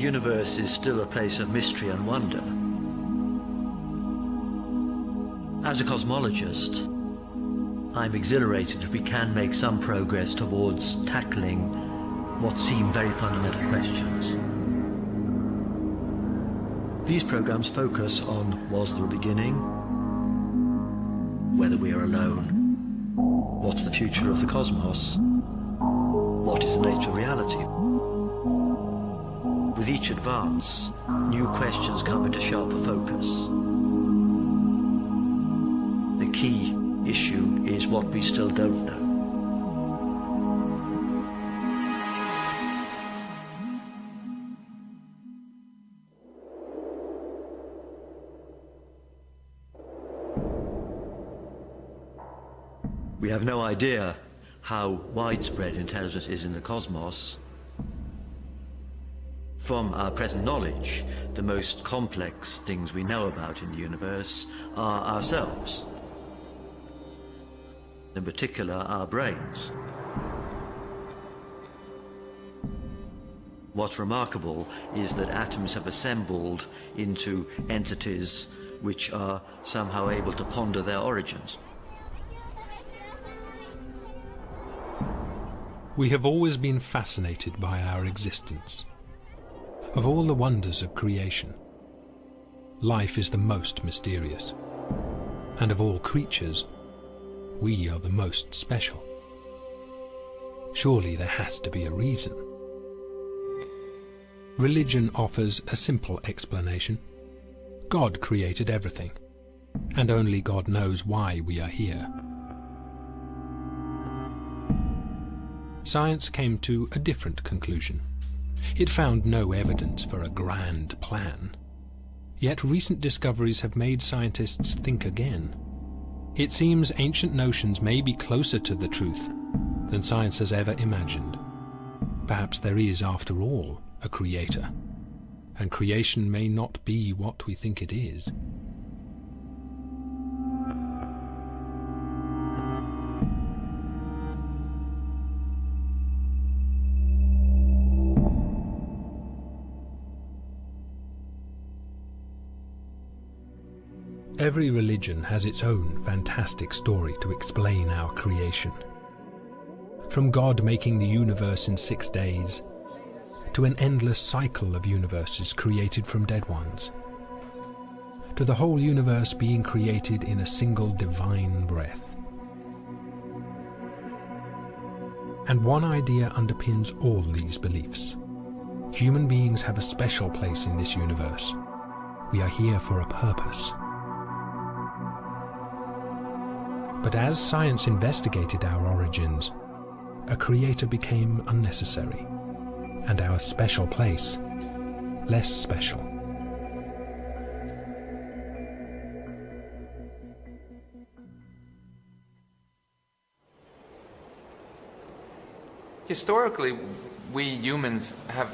universe is still a place of mystery and wonder. As a cosmologist, I'm exhilarated that we can make some progress towards tackling what seem very fundamental questions. These programs focus on, was there a beginning? Whether we are alone? What's the future of the cosmos? What is the nature of reality? With each advance, new questions come into sharper focus. The key issue is what we still don't know. We have no idea how widespread intelligence is in the cosmos. From our present knowledge, the most complex things we know about in the universe are ourselves. In particular, our brains. What's remarkable is that atoms have assembled into entities which are somehow able to ponder their origins. We have always been fascinated by our existence. Of all the wonders of creation, life is the most mysterious. And of all creatures, we are the most special. Surely there has to be a reason. Religion offers a simple explanation. God created everything, and only God knows why we are here. Science came to a different conclusion. It found no evidence for a grand plan. Yet recent discoveries have made scientists think again. It seems ancient notions may be closer to the truth than science has ever imagined. Perhaps there is, after all, a creator, and creation may not be what we think it is. Every religion has its own fantastic story to explain our creation. From God making the universe in 6 days, to an endless cycle of universes created from dead ones, to the whole universe being created in a single divine breath. And one idea underpins all these beliefs. Human beings have a special place in this universe. We are here for a purpose. But as science investigated our origins, a creator became unnecessary, and our special place less special. Historically, we humans have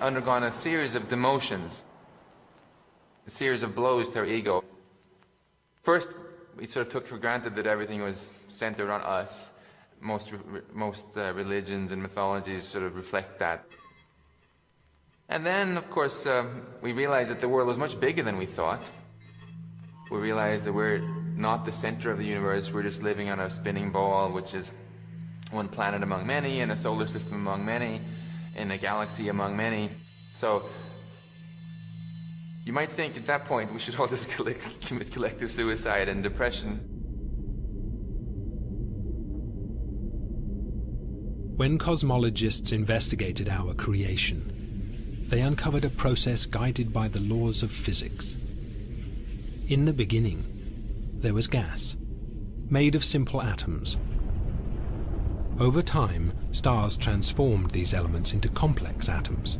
undergone a series of demotions, a series of blows to our ego. First, we sort of took for granted that everything was centered on us. Most religions and mythologies sort of reflect that. And then, of course, we realized that the world was much bigger than we thought. We realized that we're not the center of the universe, we're just living on a spinning ball, which is one planet among many, in a solar system among many, in a galaxy among many. So, you might think at that point we should all just commit collective suicide and depression. When cosmologists investigated our creation, they uncovered a process guided by the laws of physics. In the beginning, there was gas, made of simple atoms. Over time, stars transformed these elements into complex atoms.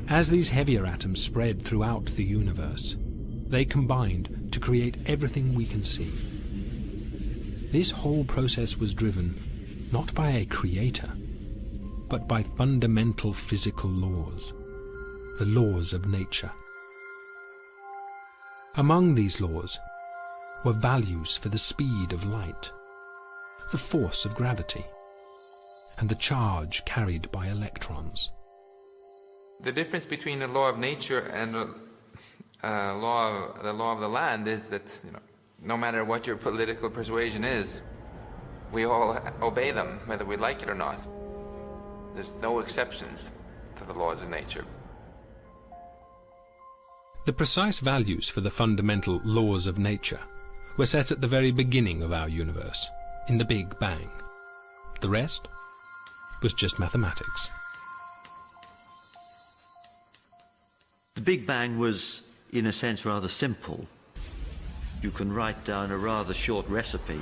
As these heavier atoms spread throughout the universe, they combined to create everything we can see. This whole process was driven not by a creator, but by fundamental physical laws, the laws of nature. Among these laws were values for the speed of light, the force of gravity, and the charge carried by electrons. The difference between the law of nature and the law of the land is that, no matter what your political persuasion is, we all obey them, whether we like it or not. There's no exceptions to the laws of nature. The precise values for the fundamental laws of nature were set at the very beginning of our universe, in the Big Bang. The rest was just mathematics. The Big Bang was, in a sense, rather simple. You can write down a rather short recipe.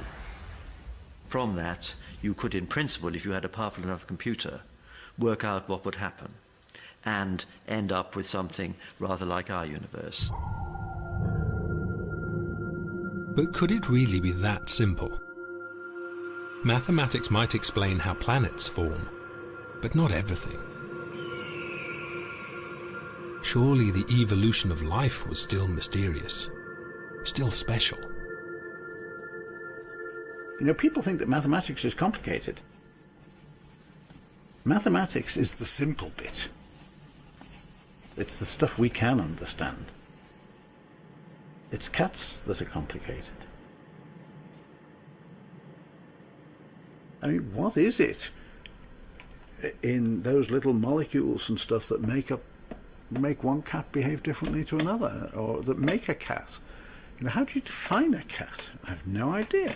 From that, you could, in principle, if you had a powerful enough computer, work out what would happen and end up with something rather like our universe. But could it really be that simple? Mathematics might explain how planets form, but not everything. Surely the evolution of life was still mysterious, still special. People think that mathematics is complicated. Mathematics is the simple bit. It's the stuff we can understand. It's cats that are complicated. I mean, what is it in those little molecules and stuff that make one cat behave differently to another, or that make a cat? How do you define a cat? I have no idea.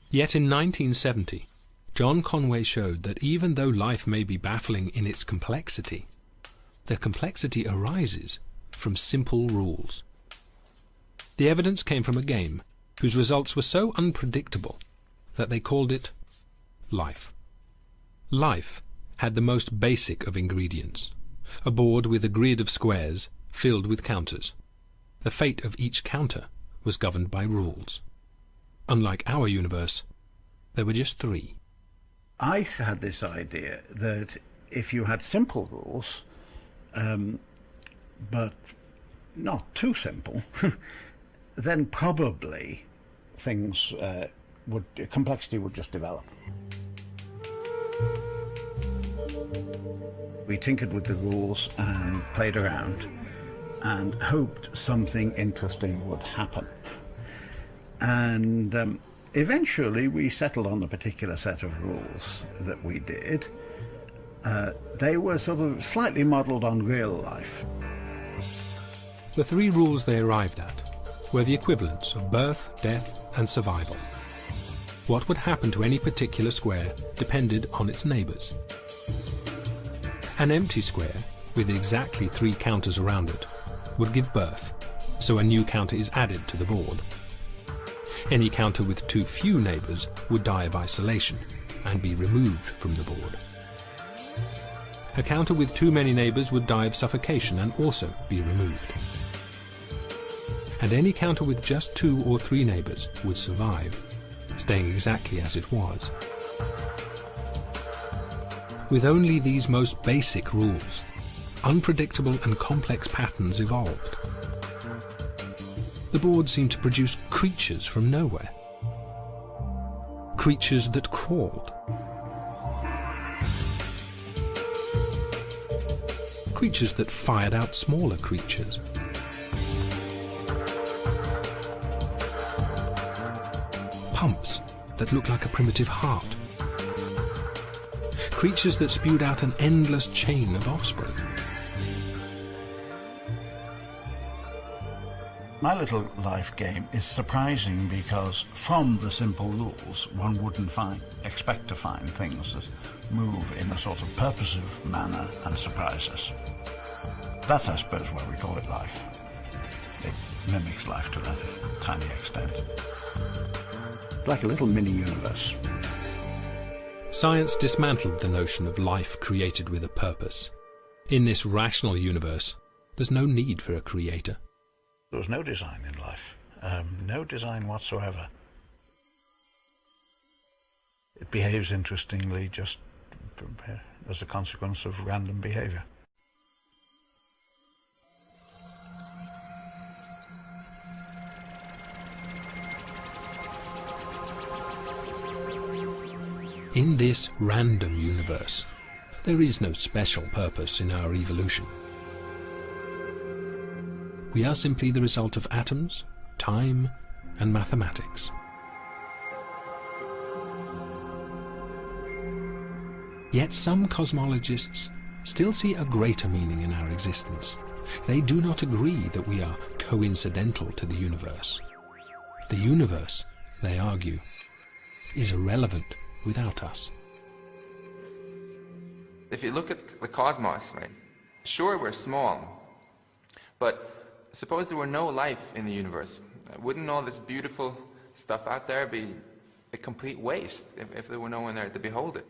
Yet in 1970, John Conway showed that even though life may be baffling in its complexity, the complexity arises from simple rules. The evidence came from a game whose results were so unpredictable that they called it life. Life had the most basic of ingredients, a board with a grid of squares filled with counters. The fate of each counter was governed by rules. Unlike our universe, there were just 3. I had this idea that if you had simple rules, but not too simple, then probably complexity would just develop. We tinkered with the rules and played around and hoped something interesting would happen. And eventually we settled on a particular set of rules that we did. They were sort of slightly modelled on real life. The 3 rules they arrived at were the equivalents of birth, death, and survival. What would happen to any particular square depended on its neighbours. An empty square with exactly 3 counters around it would give birth, so a new counter is added to the board. Any counter with too few neighbours would die of isolation and be removed from the board. A counter with too many neighbours would die of suffocation and also be removed. And any counter with just 2 or 3 neighbours would survive, staying exactly as it was. With only these most basic rules, unpredictable and complex patterns evolved. The board seemed to produce creatures from nowhere. Creatures that crawled. Creatures that fired out smaller creatures. Pumps that looked like a primitive heart. Creatures that spewed out an endless chain of offspring. My little life game is surprising because from the simple rules one wouldn't expect to find things that move in a sort of purposive manner and surprise us. That's, I suppose, why we call it life. It mimics life to that tiny extent. Like a little mini-universe. Science dismantled the notion of life created with a purpose. In this rational universe, there's no need for a creator. There was no design in life, no design whatsoever. It behaves interestingly just as a consequence of random behavior. In this random universe, there is no special purpose in our evolution. We are simply the result of atoms, time, and mathematics. Yet some cosmologists still see a greater meaning in our existence. They do not agree that we are coincidental to the universe. The universe, they argue, is irrelevant without us. If you look at the cosmos, right, sure, we're small, but suppose there were no life in the universe. Wouldn't all this beautiful stuff out there be a complete waste if there were no one there to behold it?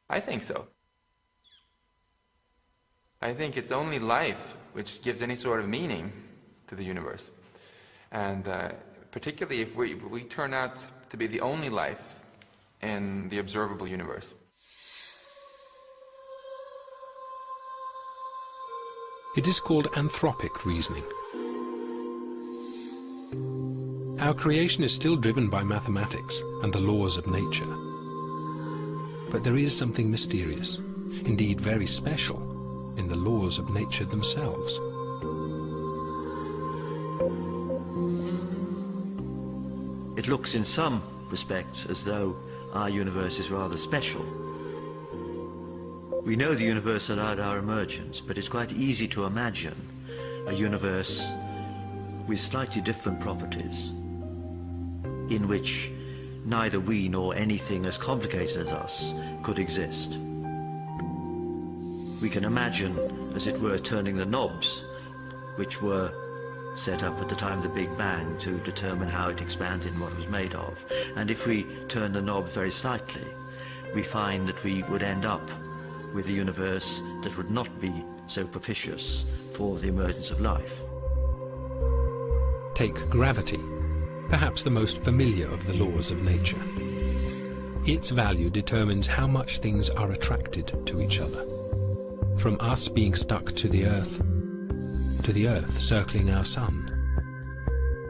I think so. I think it's only life which gives any sort of meaning to the universe. And particularly if we turn out to be the only life in the observable universe. It is called anthropic reasoning. Our creation is still driven by mathematics and the laws of nature. But there is something mysterious, indeed very special, in the laws of nature themselves. It looks in some respects as though our universe is rather special. We know the universe allowed our emergence, but it's quite easy to imagine a universe with slightly different properties, in which neither we nor anything as complicated as us could exist. We can imagine, as it were, turning the knobs which were set up at the time of the Big Bang to determine how it expanded and what it was made of. And if we turn the knob very slightly, we find that we would end up with a universe that would not be so propitious for the emergence of life. Take gravity, perhaps the most familiar of the laws of nature. Its value determines how much things are attracted to each other. From us being stuck to the Earth circling our sun,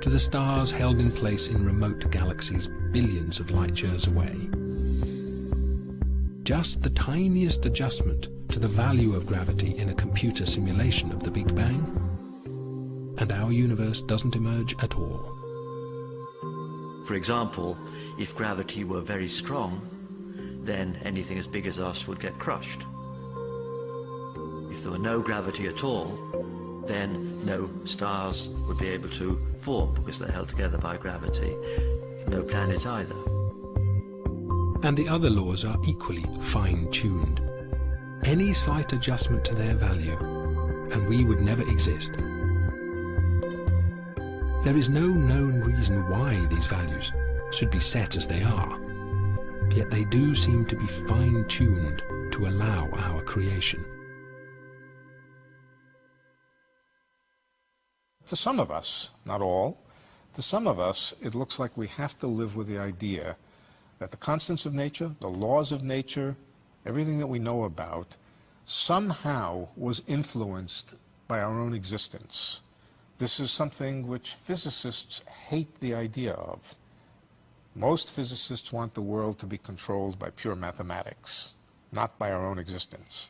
to the stars held in place in remote galaxies billions of light years away. Just the tiniest adjustment to the value of gravity in a computer simulation of the Big Bang, and our universe doesn't emerge at all. For example, if gravity were very strong, then anything as big as us would get crushed. If there were no gravity at all, then no stars would be able to form because they're held together by gravity. No planets either. And the other laws are equally fine-tuned. Any slight adjustment to their value, and we would never exist. There is no known reason why these values should be set as they are, yet they do seem to be fine-tuned to allow our creation. To some of us, not all, to some of us, it looks like we have to live with the idea that the constants of nature, the laws of nature, everything that we know about, somehow was influenced by our own existence. This is something which physicists hate the idea of. Most physicists want the world to be controlled by pure mathematics, not by our own existence.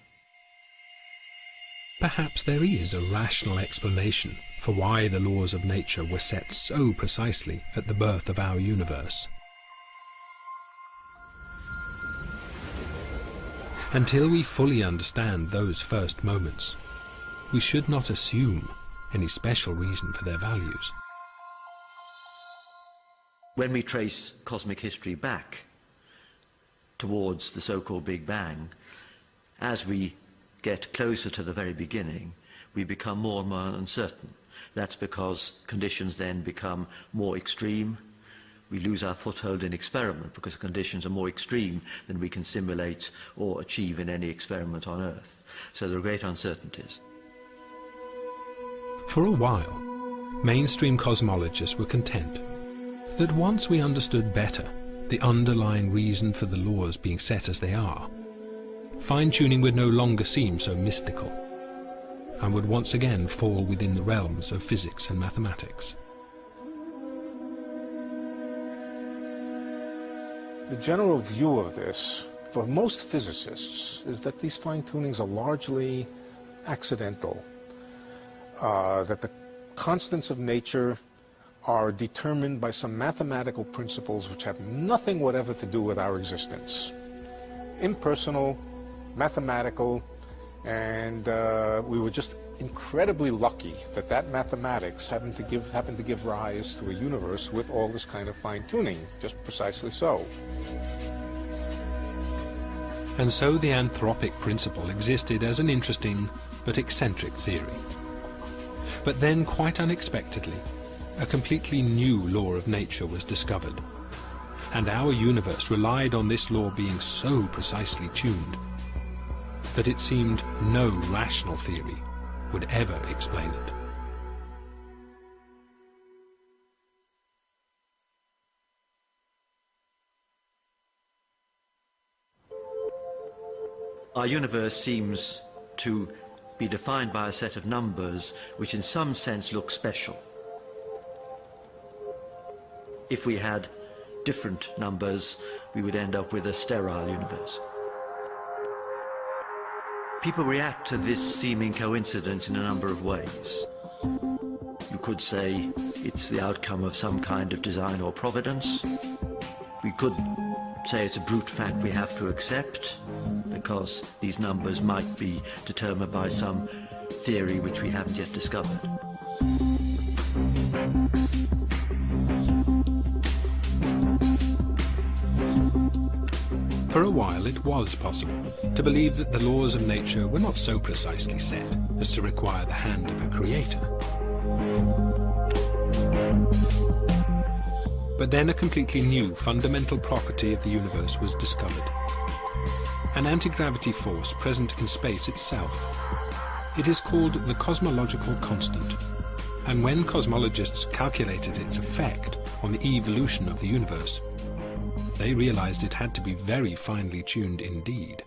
Perhaps there is a rational explanation for why the laws of nature were set so precisely at the birth of our universe. Until we fully understand those first moments, we should not assume any special reason for their values. When we trace cosmic history back towards the so-called Big Bang, as we get closer to the very beginning, we become more and more uncertain. That's because conditions then become more extreme. We lose our foothold in experiment because the conditions are more extreme than we can simulate or achieve in any experiment on Earth. So there are great uncertainties. For a while, mainstream cosmologists were content that once we understood better the underlying reason for the laws being set as they are, fine-tuning would no longer seem so mystical, and would once again fall within the realms of physics and mathematics. The general view of this, for most physicists, is that these fine-tunings are largely accidental, that the constants of nature are determined by some mathematical principles which have nothing whatever to do with our existence. Impersonal, mathematical, and we were just incredibly lucky that that mathematics happened to give rise to a universe with all this kind of fine-tuning, just precisely so. And so the anthropic principle existed as an interesting but eccentric theory. But then, quite unexpectedly, a completely new law of nature was discovered, and our universe relied on this law being so precisely tuned that it seemed no rational theory would ever explain it. Our universe seems to be defined by a set of numbers which in some sense look special. If we had different numbers, we would end up with a sterile universe. People react to this seeming coincidence in a number of ways. You could say it's the outcome of some kind of design or providence. We could say it's a brute fact we have to accept, because these numbers might be determined by some theory which we haven't yet discovered. For a while it was possible to believe that the laws of nature were not so precisely set as to require the hand of a creator. But then a completely new fundamental property of the universe was discovered. An anti-gravity force present in space itself. It is called the cosmological constant, and when cosmologists calculated its effect on the evolution of the universe, they realized it had to be very finely tuned indeed.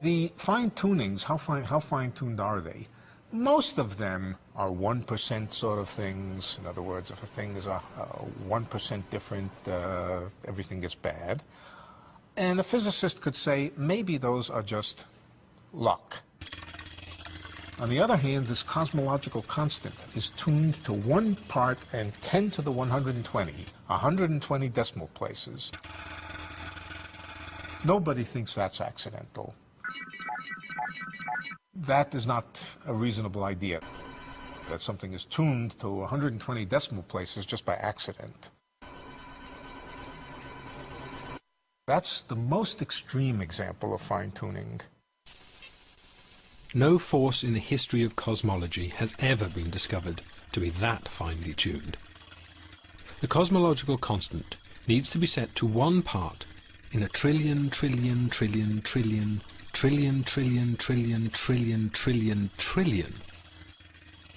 The fine-tunings, how fine-tuned are they? Most of them are 1% sort of things. In other words, if a thing is 1% different, everything gets bad. And a physicist could say, maybe those are just luck. On the other hand, this cosmological constant is tuned to 1 part and 10 to the 120, 120 decimal places. Nobody thinks that's accidental. That is not a reasonable idea, that something is tuned to 120 decimal places just by accident. That's the most extreme example of fine-tuning. No force in the history of cosmology has ever been discovered to be that finely tuned. The cosmological constant needs to be set to 1 part in a trillion, trillion, trillion, trillion, trillion, trillion, trillion, trillion, trillion, trillion.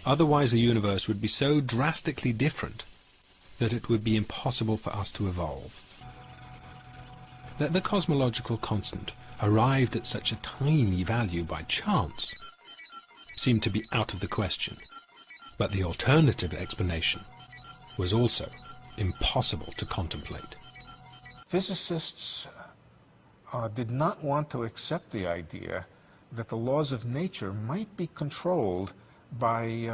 Otherwise the universe would be so drastically different that it would be impossible for us to evolve. That the cosmological constant arrived at such a tiny value by chance seemed to be out of the question, but the alternative explanation was also impossible to contemplate. Physicists did not want to accept the idea that the laws of nature might be controlled by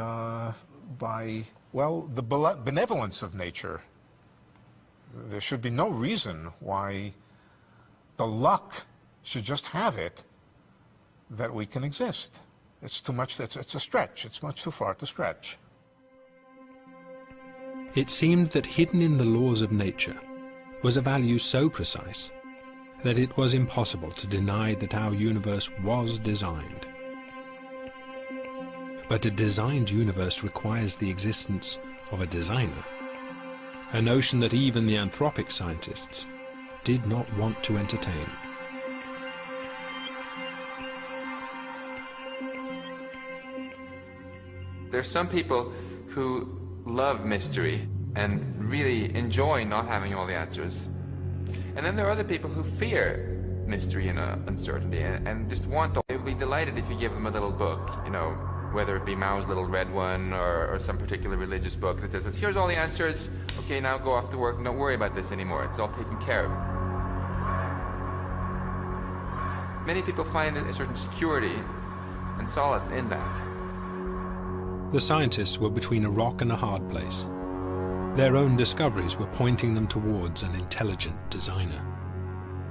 well, the benevolence of nature. There should be no reason why the luck should just have it that we can exist. It's too much, it's a stretch. It's much too far to stretch. It seemed that hidden in the laws of nature was a value so precise that it was impossible to deny that our universe was designed. But a designed universe requires the existence of a designer, a notion that even the anthropic scientists did not want to entertain. There's some people who love mystery and really enjoy not having all the answers. And then there are other people who fear mystery and uncertainty and just want to. They would be delighted if you give them a little book, you know, whether it be Mao's Little Red One or some particular religious book that says, here's all the answers, okay, now go off to work, don't worry about this anymore, it's all taken care of. Many people find a certain security and solace in that. The scientists were between a rock and a hard place. Their own discoveries were pointing them towards an intelligent designer.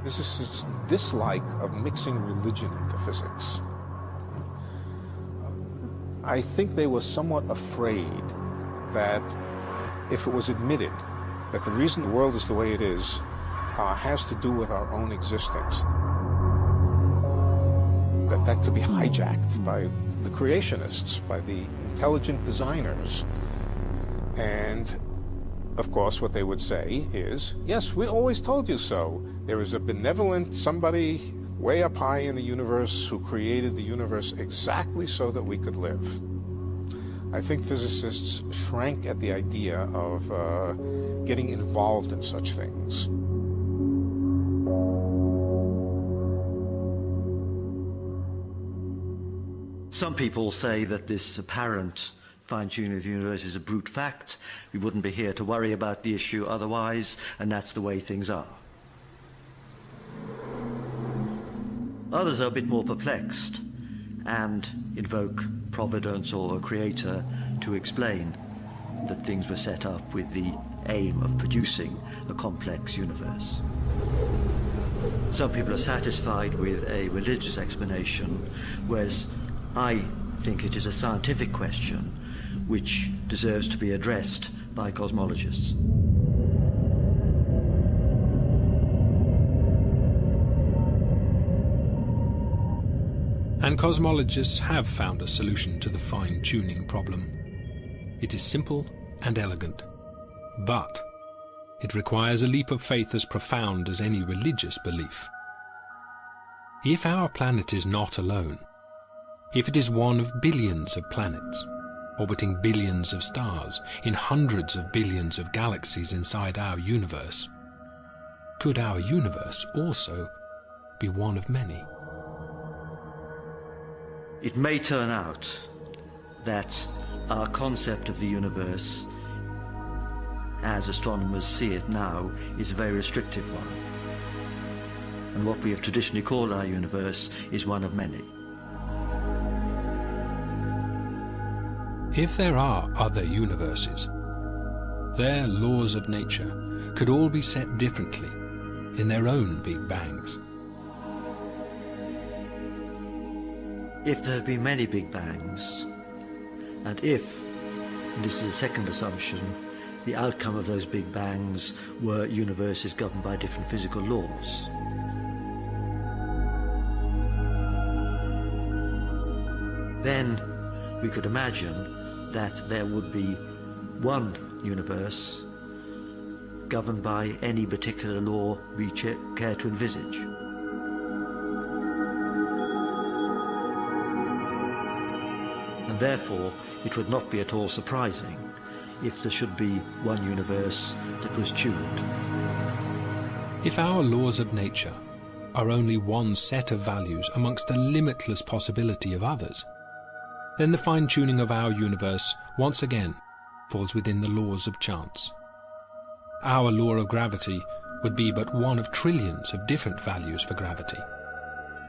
This is this dislike of mixing religion into physics. I think they were somewhat afraid that if it was admitted that the reason the world is the way it is has to do with our own existence, that could be hijacked by the creationists, by the intelligent designers. And of course, what they would say is, yes, we always told you so. There is a benevolent somebody way up high in the universe who created the universe exactly so that we could live. I think physicists shrank at the idea of getting involved in such things. Some people say that this apparent fine-tuning of the universe is a brute fact. We wouldn't be here to worry about the issue otherwise, and that's the way things are. Others are a bit more perplexed and invoke providence or a creator to explain that things were set up with the aim of producing a complex universe. Some people are satisfied with a religious explanation, whereas I think it is a scientific question which deserves to be addressed by cosmologists. And cosmologists have found a solution to the fine-tuning problem. It is simple and elegant, but it requires a leap of faith as profound as any religious belief. If our planet is not alone, if it is one of billions of planets, orbiting billions of stars in hundreds of billions of galaxies inside our universe, could our universe also be one of many? It may turn out that our concept of the universe, as astronomers see it now, is a very restrictive one. And what we have traditionally called our universe is one of many. If there are other universes, their laws of nature could all be set differently in their own Big Bangs. If there have been many Big Bangs, and if, and this is the second assumption, the outcome of those Big Bangs were universes governed by different physical laws, then we could imagine that there would be one universe governed by any particular law we care to envisage. And therefore, it would not be at all surprising if there should be one universe that was tuned. If our laws of nature are only one set of values amongst a limitless possibility of others, then the fine-tuning of our universe once again falls within the laws of chance. Our law of gravity would be but one of trillions of different values for gravity.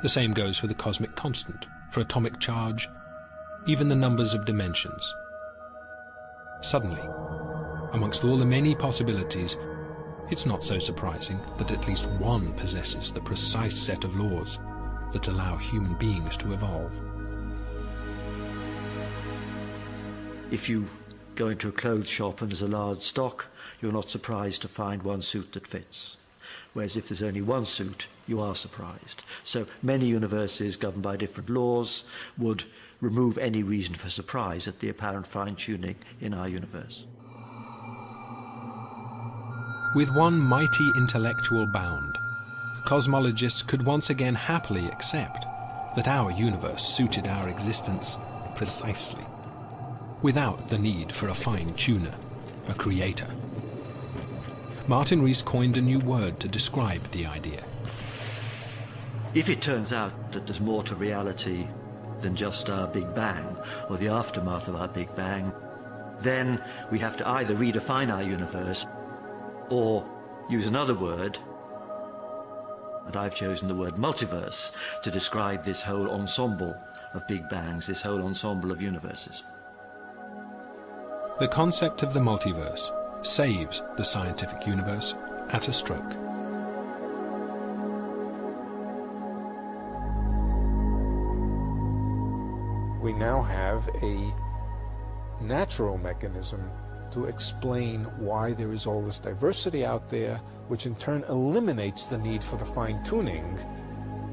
The same goes for the cosmic constant, for atomic charge, even the numbers of dimensions. Suddenly, amongst all the many possibilities, it's not so surprising that at least one possesses the precise set of laws that allow human beings to evolve. If you go into a clothes shop and there's a large stock, you're not surprised to find one suit that fits. Whereas if there's only one suit, you are surprised. So many universes governed by different laws would remove any reason for surprise at the apparent fine-tuning in our universe. With one mighty intellectual bound, cosmologists could once again happily accept that our universe suited our existence precisely, without the need for a fine-tuner, a creator. Martin Rees coined a new word to describe the idea. If it turns out that there's more to reality than just our Big Bang, or the aftermath of our Big Bang, then we have to either redefine our universe or use another word And I've chosen the word multiverse to describe this whole ensemble of Big Bangs, this whole ensemble of universes. The concept of the multiverse saves the scientific universe at a stroke. We now have a natural mechanism to explain why there is all this diversity out there, which in turn eliminates the need for the fine-tuning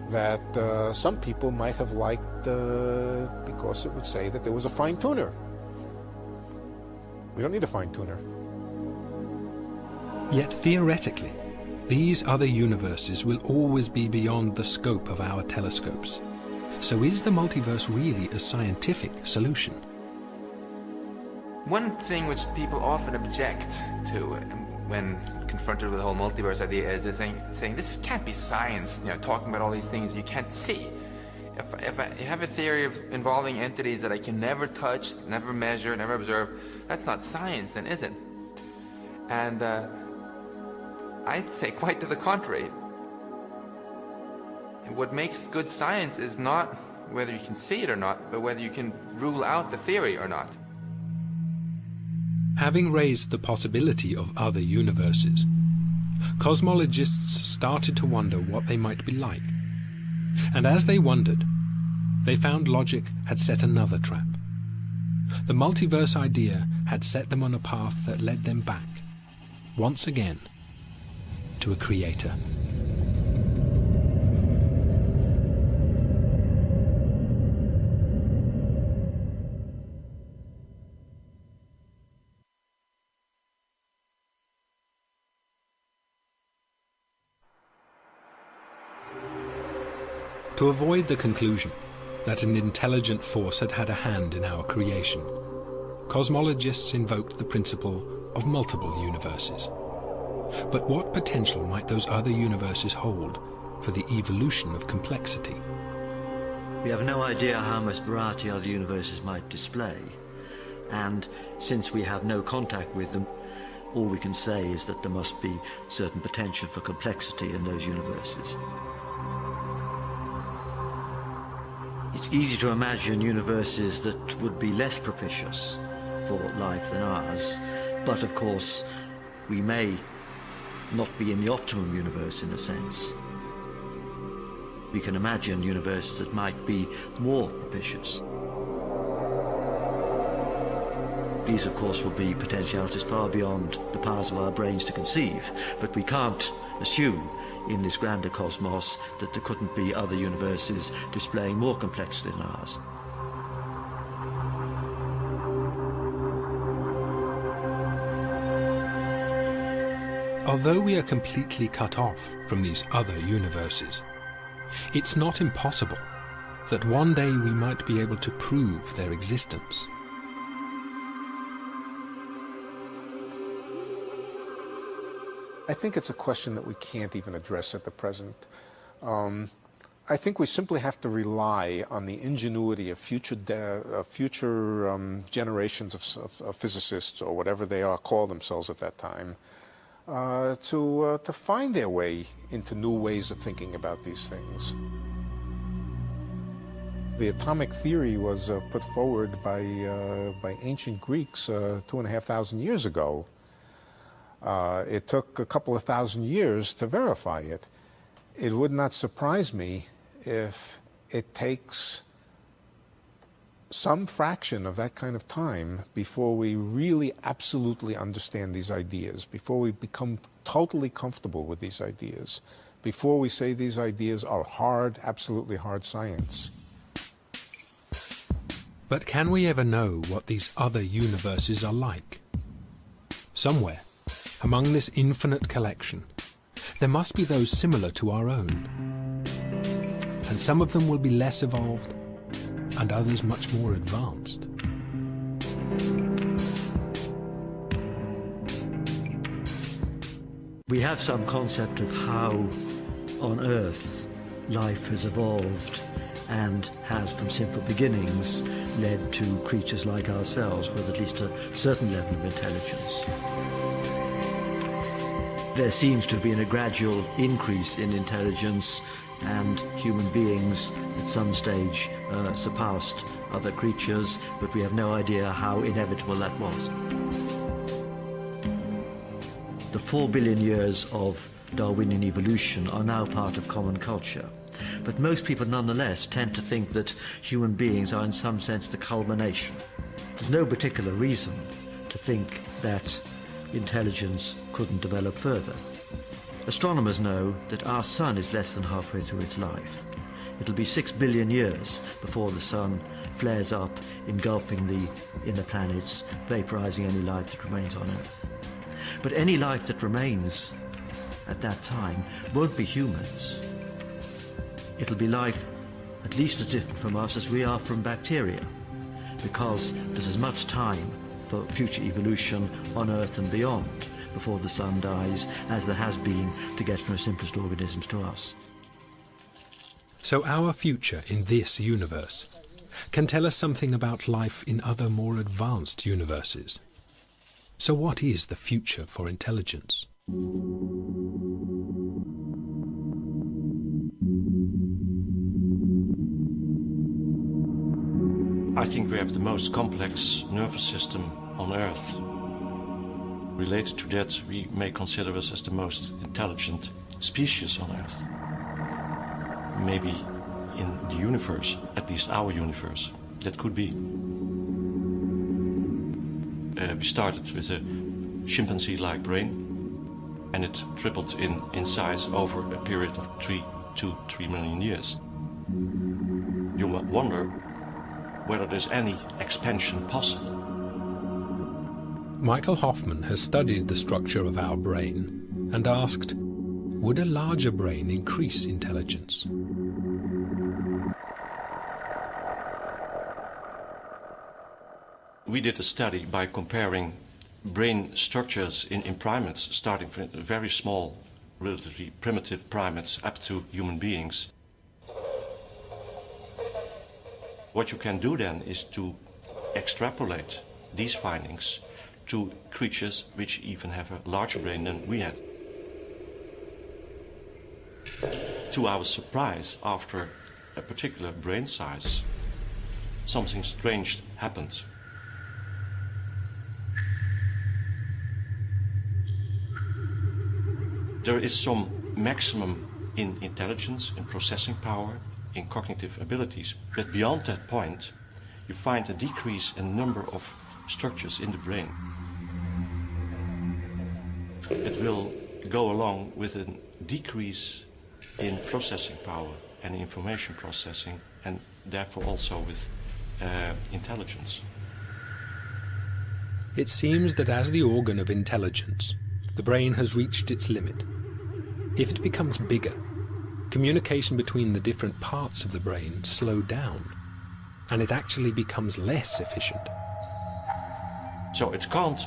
that some people might have liked because it would say that there was a fine-tuner. We don't need a fine-tuner. Yet theoretically, these other universes will always be beyond the scope of our telescopes. So is the multiverse really a scientific solution? One thing which people often object to when confronted with the whole multiverse idea is saying this can't be science, talking about all these things you can't see. If I have a theory involving entities that I can never touch, never measure, never observe, that's not science then, is it? And I'd say quite to the contrary. What makes good science is not whether you can see it or not, but whether you can rule out the theory or not. Having raised the possibility of other universes, cosmologists started to wonder what they might be like. And as they wondered, they found logic had set another trap. The multiverse idea had set them on a path that led them back, once again, to a creator. To avoid the conclusion that an intelligent force had had a hand in our creation, cosmologists invoked the principle of multiple universes. But what potential might those other universes hold for the evolution of complexity? We have no idea how much variety other universes might display, and since we have no contact with them, all we can say is that there must be certain potential for complexity in those universes. It's easy to imagine universes that would be less propitious for life than ours, but of course we may not be in the optimum universe in a sense. We can imagine universes that might be more propitious. These of course will be potentialities far beyond the powers of our brains to conceive, but we can't assume in this grander cosmos that there couldn't be other universes displaying more complexity than ours. Although we are completely cut off from these other universes, it's not impossible that one day we might be able to prove their existence. I think it's a question that we can't even address at the present. I think we simply have to rely on the ingenuity of future generations of physicists, or whatever they call themselves at that time, to find their way into new ways of thinking about these things. The atomic theory was put forward by ancient Greeks 2,500 years ago. It took a couple of thousand years to verify it. It would not surprise me if it takes some fraction of that kind of time before we really absolutely understand these ideas, before we become totally comfortable with these ideas, before we say these ideas are hard, absolutely hard science. But can we ever know what these other universes are like? Somewhere, among this infinite collection, there must be those similar to our own. And some of them will be less evolved, and others much more advanced. We have some concept of how on Earth life has evolved and has from simple beginnings led to creatures like ourselves with at least a certain level of intelligence. There seems to have been a gradual increase in intelligence, and human beings at some stage surpassed other creatures, but we have no idea how inevitable that was. The 4 billion years of Darwinian evolution are now part of common culture. But most people nonetheless tend to think that human beings are in some sense the culmination. There's no particular reason to think that intelligence couldn't develop further. Astronomers know that our sun is less than halfway through its life. It'll be 6 billion years before the sun flares up, engulfing the inner planets, vaporizing any life that remains on Earth. But any life that remains at that time won't be humans. It'll be life at least as different from us as we are from bacteria, because there's as much time for future evolution on Earth and beyond before the sun dies as there has been to get from the simplest organisms to us. So our future in this universe can tell us something about life in other more advanced universes. So what is the future for intelligence? I think we have the most complex nervous system on Earth. Related to that, we may consider us as the most intelligent species on Earth. Maybe in the universe, at least our universe, that could be. We started with a chimpanzee-like brain, and it tripled in size over a period of 3 million years. You might wonder whether there's any expansion possible. Michael Hofmann has studied the structure of our brain and asked, would a larger brain increase intelligence? We did a study by comparing brain structures in primates, starting from very small, relatively primitive primates up to human beings. What you can do then is to extrapolate these findings to creatures which even have a larger brain than we had. To our surprise, after a particular brain size, something strange happened. There is some maximum in intelligence, in processing power, in cognitive abilities, but beyond that point, you find a decrease in number of structures in the brain. It will go along with a decrease in processing power and information processing, and therefore also with intelligence. It seems that as the organ of intelligence, the brain has reached its limit. If it becomes bigger, communication between the different parts of the brain slow down, and it actually becomes less efficient. So it can't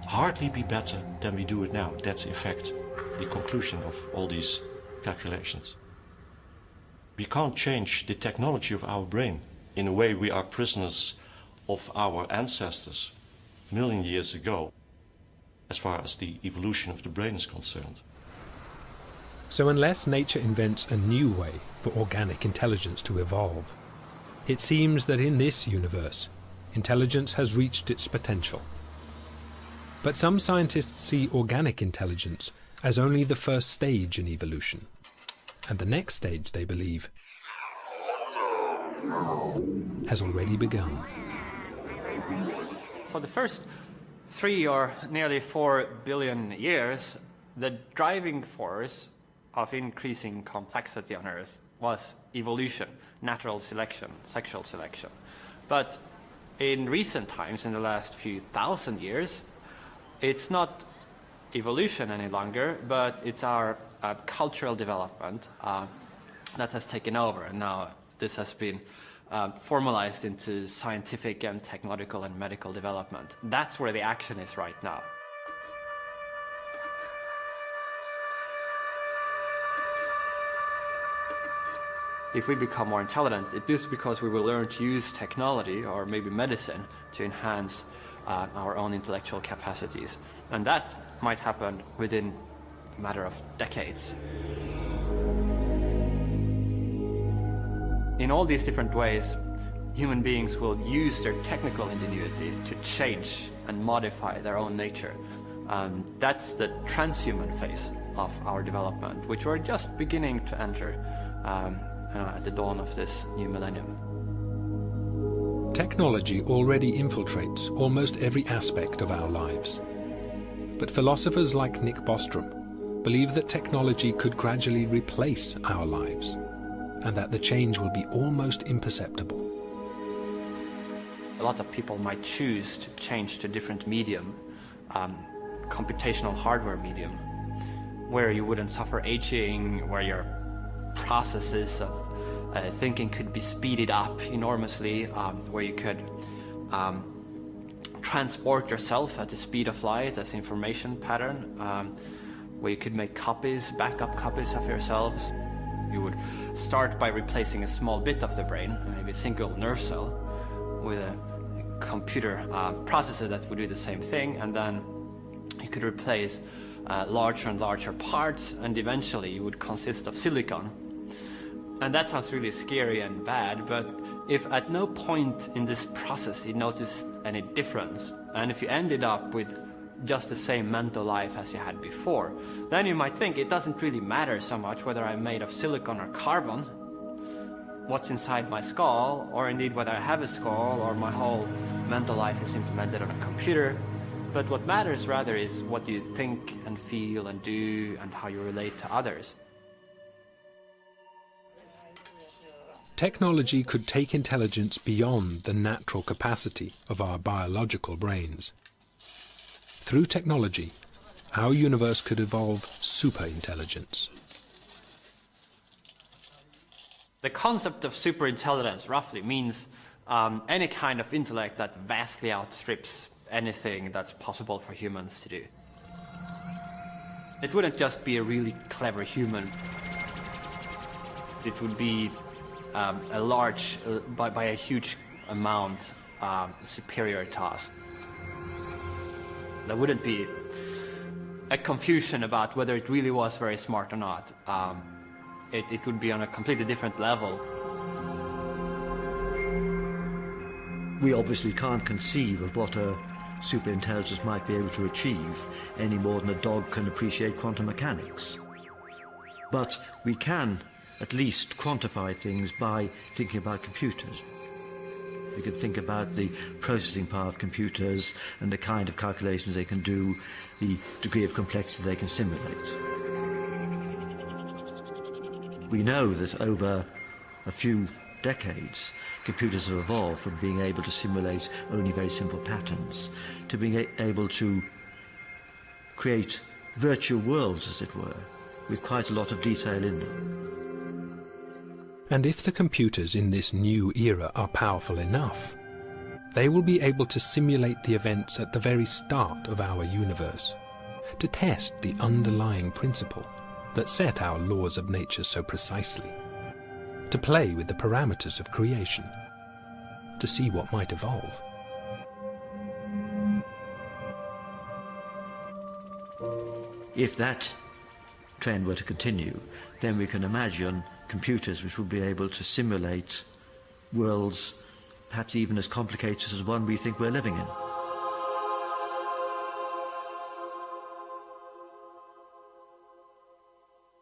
hardly be better than we do it now. That's in fact the conclusion of all these calculations. We can't change the technology of our brain. In a way, we are prisoners of our ancestors a million years ago, as far as the evolution of the brain is concerned. So unless nature invents a new way for organic intelligence to evolve, it seems that in this universe, intelligence has reached its potential. But some scientists see organic intelligence as only the first stage in evolution, and the next stage, they believe, has already begun. For the first 3 or nearly 4 billion years, the driving force of increasing complexity on Earth was evolution, natural selection, sexual selection. But in recent times, in the last few thousand years, it's not evolution any longer, but it's our cultural development that has taken over. And now this has been formalized into scientific and technological and medical development. That's where the action is right now. If we become more intelligent, it is because we will learn to use technology or maybe medicine to enhance our own intellectual capacities. And that might happen within matter of decades. In all these different ways, human beings will use their technical ingenuity to change and modify their own nature. That's the transhuman phase of our development, which we're just beginning to enter at the dawn of this new millennium. Technology already infiltrates almost every aspect of our lives. But philosophers like Nick Bostrom believe that technology could gradually replace our lives, and that the change will be almost imperceptible. A lot of people might choose to change to a different medium, computational hardware medium, where you wouldn't suffer aging, where your processes of thinking could be speeded up enormously, where you could transport yourself at the speed of light as information pattern, where you could make copies, backup copies of yourselves. You would start by replacing a small bit of the brain, maybe a single nerve cell, with a computer processor that would do the same thing, and then you could replace larger and larger parts, and eventually you would consist of silicon. And that sounds really scary and bad, but if at no point in this process you noticed any difference, and if you ended up with just the same mental life as you had before, then you might think it doesn't really matter so much whether I'm made of silicon or carbon, what's inside my skull, or indeed whether I have a skull or my whole mental life is implemented on a computer. But what matters rather is what you think and feel and do and how you relate to others. Technology could take intelligence beyond the natural capacity of our biological brains. Through technology, our universe could evolve superintelligence. The concept of superintelligence roughly means any kind of intellect that vastly outstrips anything that's possible for humans to do. It wouldn't just be a really clever human. It would be a large, by a huge amount, superior to us. There wouldn't be a confusion about whether it really was very smart or not. It would be on a completely different level. We obviously can't conceive of what a superintelligence might be able to achieve any more than a dog can appreciate quantum mechanics. But we can at least quantify things by thinking about computers. We can think about the processing power of computers and the kind of calculations they can do, the degree of complexity they can simulate. We know that over a few decades, computers have evolved from being able to simulate only very simple patterns to being able to create virtual worlds, as it were, with quite a lot of detail in them. And if the computers in this new era are powerful enough, they will be able to simulate the events at the very start of our universe, to test the underlying principle that set our laws of nature so precisely, to play with the parameters of creation, to see what might evolve. If that trend were to continue, then we can imagine computers which will be able to simulate worlds perhaps even as complicated as one we think we're living in.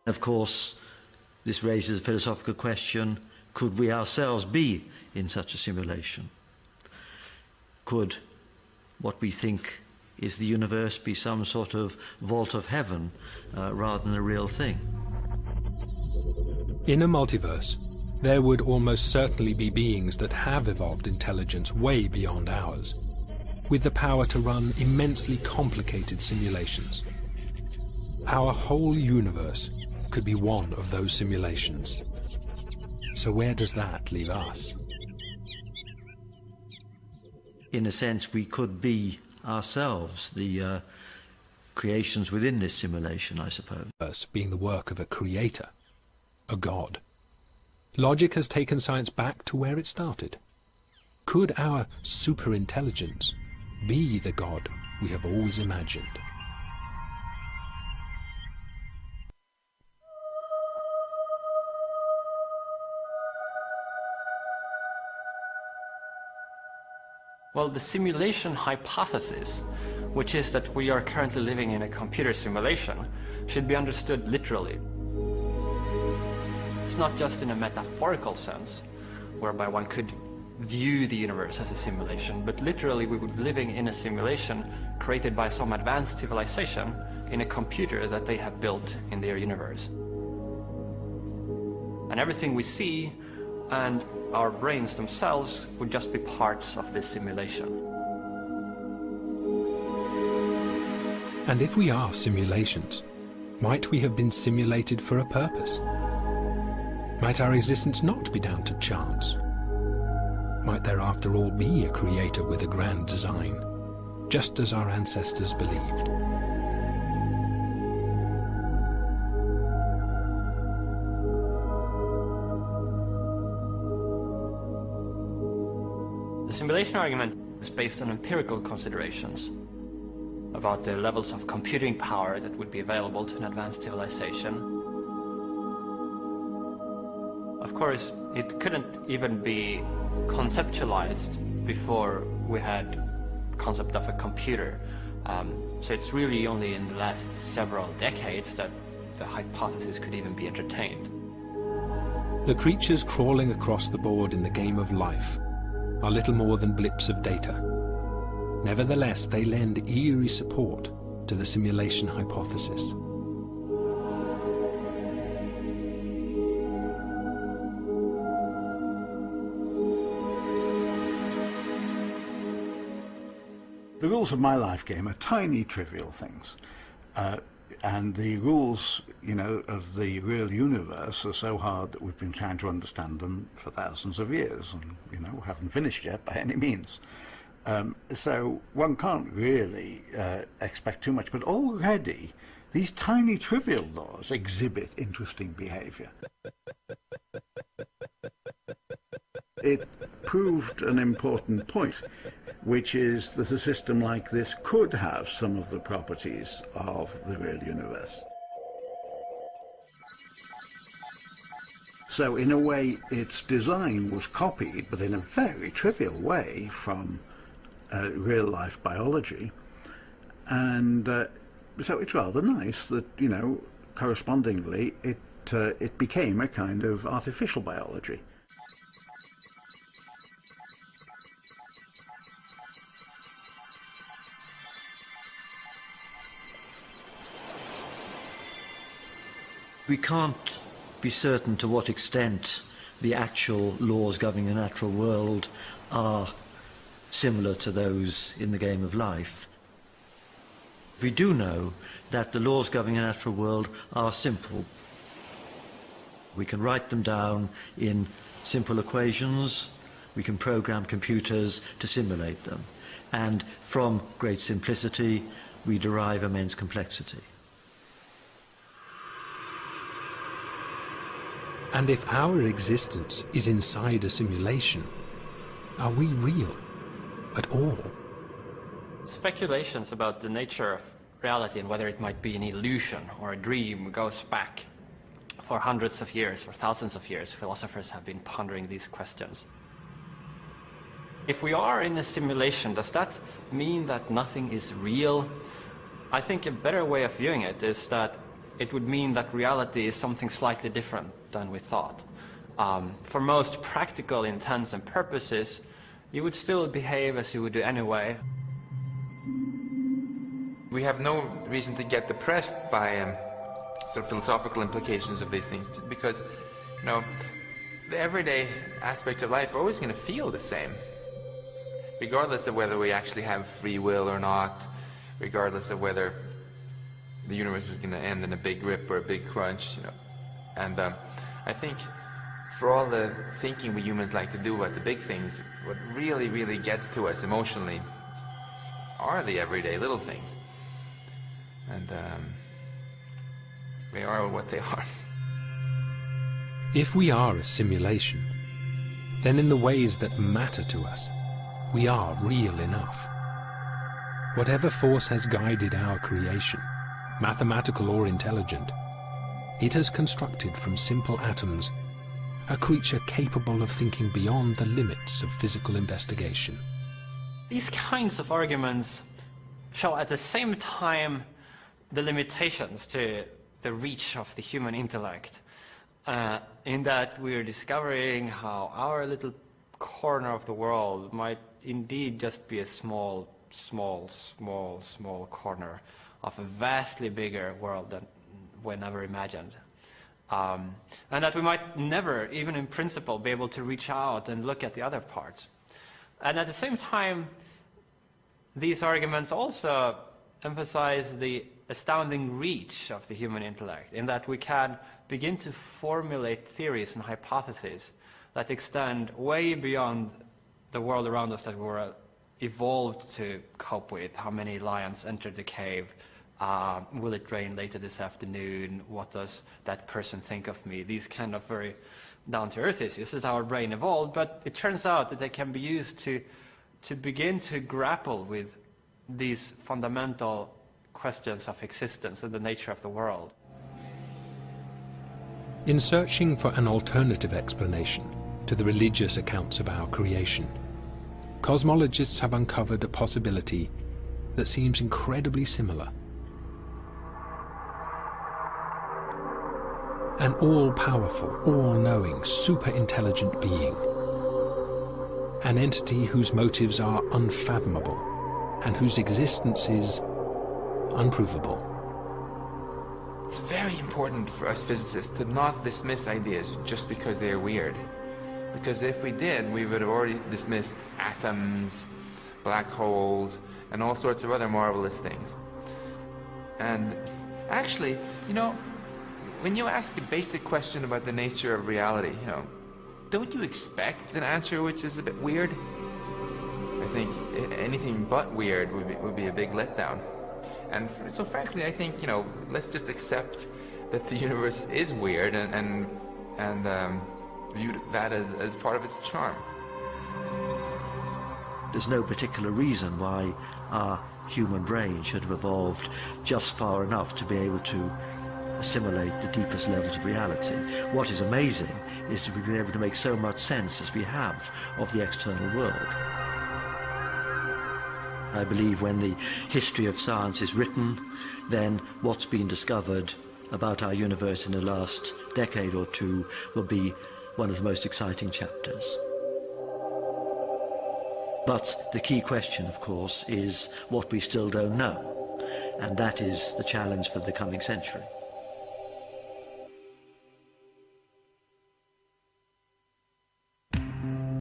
Of course, this raises a philosophical question: could we ourselves be in such a simulation? Could what we think is the universe be some sort of vault of heaven rather than a real thing? In a multiverse, there would almost certainly be beings that have evolved intelligence way beyond ours, with the power to run immensely complicated simulations. Our whole universe could be one of those simulations. So where does that leave us? In a sense, we could be ourselves the creations within this simulation, I suppose. Being the work of a creator, a god. Logic has taken science back to where it started. Could our superintelligence be the god we have always imagined? Well, the simulation hypothesis, which is that we are currently living in a computer simulation, should be understood literally. It's not just in a metaphorical sense, whereby one could view the universe as a simulation, but literally we would be living in a simulation created by some advanced civilization in a computer that they have built in their universe. And everything we see and our brains themselves would just be parts of this simulation. And if we are simulations, might we have been simulated for a purpose? Might our existence not be down to chance? Might there after all be a creator with a grand design, just as our ancestors believed? The simulation argument is based on empirical considerations about the levels of computing power that would be available to an advanced civilization. Of course, it couldn't even be conceptualized before we had the concept of a computer. So it's really only in the last several decades that the hypothesis could even be entertained. The creatures crawling across the board in the game of life are little more than blips of data. Nevertheless, they lend eerie support to the simulation hypothesis. The rules of my life game are tiny, trivial things. And the rules, you know, of the real universe are so hard that we've been trying to understand them for thousands of years, and, you know, haven't finished yet by any means. So one can't really expect too much, but already these tiny, trivial laws exhibit interesting behavior. It proved an important point, which is that a system like this could have some of the properties of the real universe. So in a way, its design was copied, but in a very trivial way, from real-life biology. And so it's rather nice that, you know, correspondingly, it became a kind of artificial biology. We can't be certain to what extent the actual laws governing the natural world are similar to those in the game of life. We do know that the laws governing the natural world are simple. We can write them down in simple equations. We can program computers to simulate them. And from great simplicity, we derive immense complexity. And if our existence is inside a simulation, are we real at all? Speculations about the nature of reality and whether it might be an illusion or a dream goes back for hundreds of years or thousands of years. Philosophers have been pondering these questions. If we are in a simulation, does that mean that nothing is real? I think a better way of viewing it is that it would mean that reality is something slightly different than we thought. For most practical intents and purposes, you would still behave as you would do anyway. We have no reason to get depressed by sort of philosophical implications of these things, because, you know, the everyday aspects of life are always going to feel the same, regardless of whether we actually have free will or not, regardless of whether the universe is going to end in a big rip or a big crunch, you know. And I think for all the thinking we humans like to do about the big things, what really, really gets to us emotionally are the everyday little things. And they are what they are. If we are a simulation, then in the ways that matter to us, we are real enough. Whatever force has guided our creation, mathematical or intelligent, it has constructed from simple atoms a creature capable of thinking beyond the limits of physical investigation. These kinds of arguments show at the same time the limitations to the reach of the human intellect, in that we're discovering how our little corner of the world might indeed just be a small corner of a vastly bigger world than we never imagined. And that we might never, even in principle, be able to reach out and look at the other parts. And at the same time, these arguments also emphasize the astounding reach of the human intellect, in that we can begin to formulate theories and hypotheses that extend way beyond the world around us that we were evolved to cope with. How many lions entered the cave? Will it rain later this afternoon? What does that person think of me? These kind of very down-to-earth issues that our brain evolved, but it turns out that they can be used to begin to grapple with these fundamental questions of existence and the nature of the world. In searching for an alternative explanation to the religious accounts of our creation, cosmologists have uncovered a possibility that seems incredibly similar. An all-powerful, all-knowing, super-intelligent being. An entity whose motives are unfathomable and whose existence is unprovable. It's very important for us physicists to not dismiss ideas just because they are weird. Because if we did, we would have already dismissed atoms, black holes, and all sorts of other marvelous things. And actually, you know, when you ask a basic question about the nature of reality, you know, don't you expect an answer which is a bit weird? I think anything but weird would be a big letdown. And so frankly, I think, you know, let's just accept that the universe is weird and view that as part of its charm. There's no particular reason why our human brain should have evolved just far enough to be able to assimilate the deepest levels of reality. What is amazing is that we've been able to make so much sense as we have of the external world. I believe when the history of science is written, then what's been discovered about our universe in the last decade or two will be one of the most exciting chapters. But the key question, of course, is what we still don't know, and that is the challenge for the coming century.